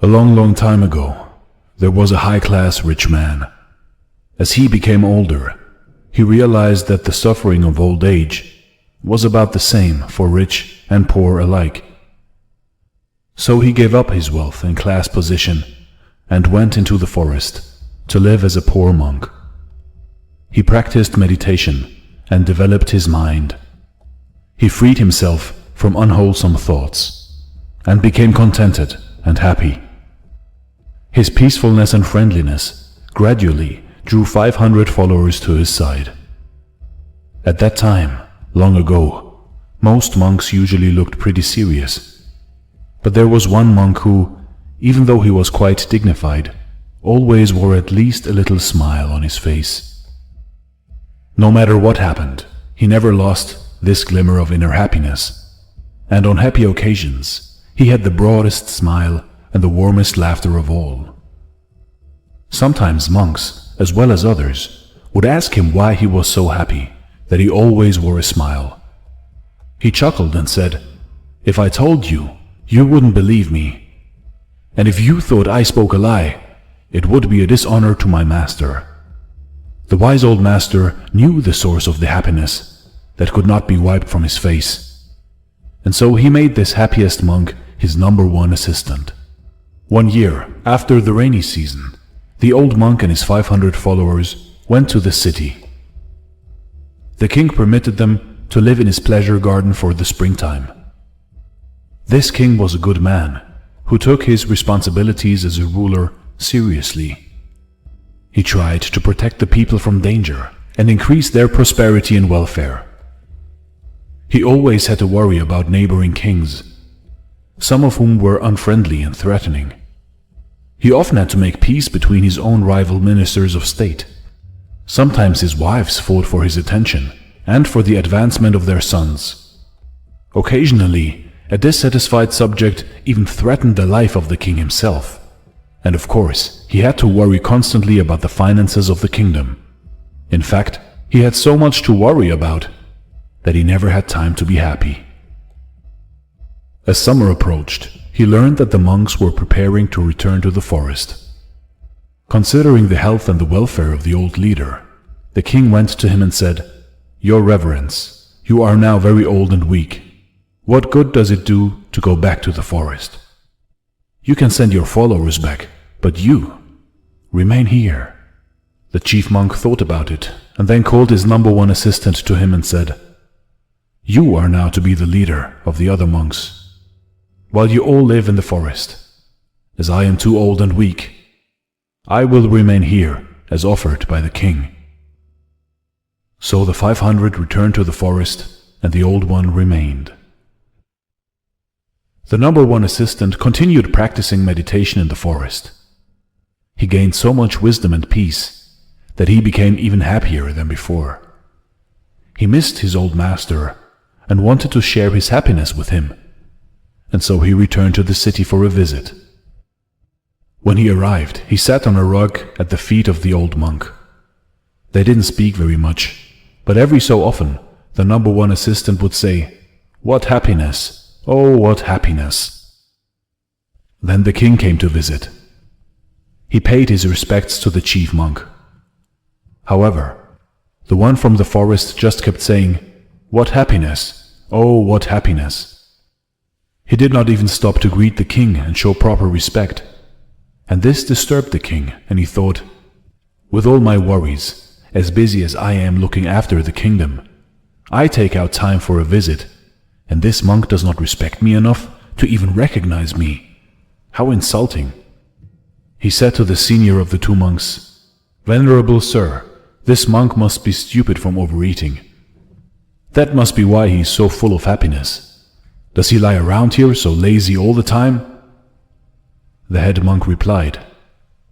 A long time ago, there was a high-class rich man. As he became older, he realized that the suffering of old age was about the same for rich and poor alike. So he gave up his wealth and class position and went into the forest to live as a poor monk. He practiced meditation and developed his mind. He freed himself from unwholesome thoughts and became contented and happy. His peacefulness and friendliness gradually drew 500 followers to his side. At that time, long ago, most monks usually looked pretty serious. But there was one monk who, even though he was quite dignified, always wore at least a little smile on his face. No matter what happened, he never lost this glimmer of inner happiness, and on happy occasions, he had the broadest smile and the warmest laughter of all. Sometimes monks, as well as others, would ask him why he was so happy that he always wore a smile. He chuckled and said, "If I told you, you wouldn't believe me. And if you thought I spoke a lie, it would be a dishonor to my master." The wise old master knew the source of the happiness that could not be wiped from his face. And so he made this happiest monk his #1 assistant. One year, after the rainy season, the old monk and his 500 followers went to the city. The king permitted them to live in his pleasure garden for the springtime. This king was a good man who took his responsibilities as a ruler seriously. He tried to protect the people from danger and increase their prosperity and welfare. He always had to worry about neighboring kings, some of whom were unfriendly and threatening. He often had to make peace between his own rival ministers of state. Sometimes his wives fought for his attention and for the advancement of their sons. Occasionally, a dissatisfied subject even threatened the life of the king himself. And of course, he had to worry constantly about the finances of the kingdom. In fact, he had so much to worry about that he never had time to be happy. As summer approached, he learned that the monks were preparing to return to the forest. Considering the health and the welfare of the old leader, the king went to him and said, "Your Reverence, you are now very old and weak. What good does it do to go back to the forest? You can send your followers back, but you remain here." The chief monk thought about it and then called his #1 assistant to him and said, "You are now to be the leader of the other monks, while you all live in the forest. As I am too old and weak, I will remain here as offered by the king." So the 500 returned to the forest and the old one remained. The #1 assistant continued practicing meditation in the forest. He gained so much wisdom and peace that he became even happier than before. He missed his old master and wanted to share his happiness with him, and so he returned to the city for a visit. When he arrived, he sat on a rug at the feet of the old monk. They didn't speak very much, but every so often the #1 assistant would say, "What happiness! Oh, what happiness!" Then the king came to visit. He paid his respects to the chief monk. However, the one from the forest just kept saying, "What happiness! Oh, what happiness!" He did not even stop to greet the king and show proper respect. And this disturbed the king, and he thought, "With all my worries, as busy as I am looking after the kingdom, I take out time for a visit, and this monk does not respect me enough to even recognize me. How insulting!" He said to the senior of the two monks, "Venerable sir, this monk must be stupid from overeating. That must be why he is so full of happiness. Does he lie around here so lazy all the time?" The head monk replied,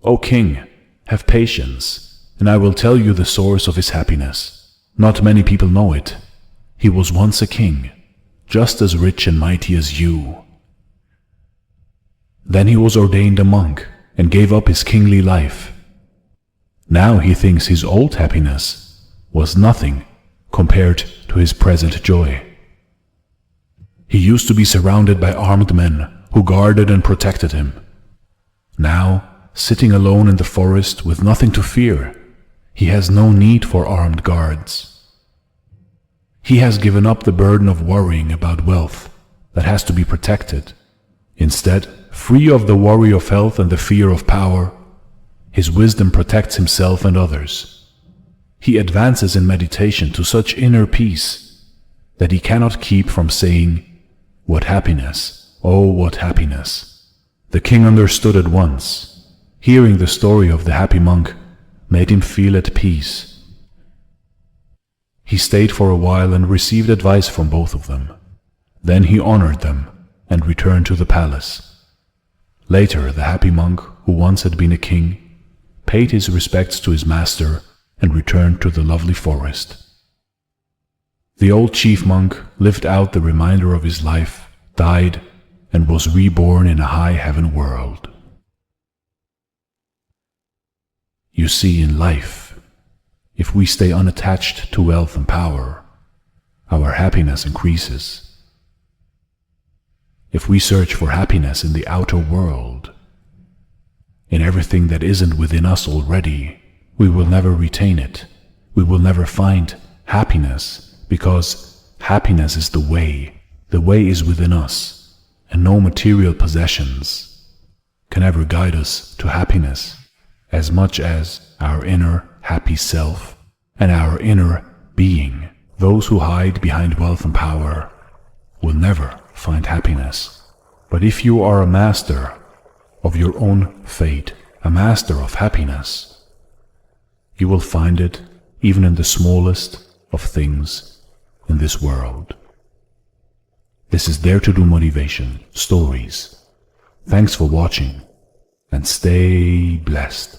"O king, have patience, and I will tell you the source of his happiness. Not many people know it. He was once a king, just as rich and mighty as you. Then he was ordained a monk and gave up his kingly life. Now he thinks his old happiness was nothing compared to his present joy. He used to be surrounded by armed men who guarded and protected him. Now, sitting alone in the forest with nothing to fear, he has no need for armed guards. He has given up the burden of worrying about wealth that has to be protected. Instead, free of the worry of health and the fear of power, his wisdom protects himself and others. He advances in meditation to such inner peace that he cannot keep from saying, "What happiness, oh, what happiness." The king understood at once. Hearing the story of the happy monk made him feel at peace. He stayed for a while and received advice from both of them. Then he honored them and returned to the palace. Later, the happy monk, who once had been a king, paid his respects to his master and returned to the lovely forest. The old chief monk lived out the remainder of his life, died, and was reborn in a high heaven world. You see, in life, if we stay unattached to wealth and power, our happiness increases. If we search for happiness in the outer world, in everything that isn't within us already, we will never retain it. We will never find happiness, because happiness is the way. The way is within us, and no material possessions can ever guide us to happiness as much as our inner happy self and our inner being. Those who hide behind wealth and power will never find happiness. But if you are a master of your own fate, a master of happiness, you will find it even in the smallest of things in this world. This is Dare to Do Motivation Stories. Thanks for watching and stay blessed.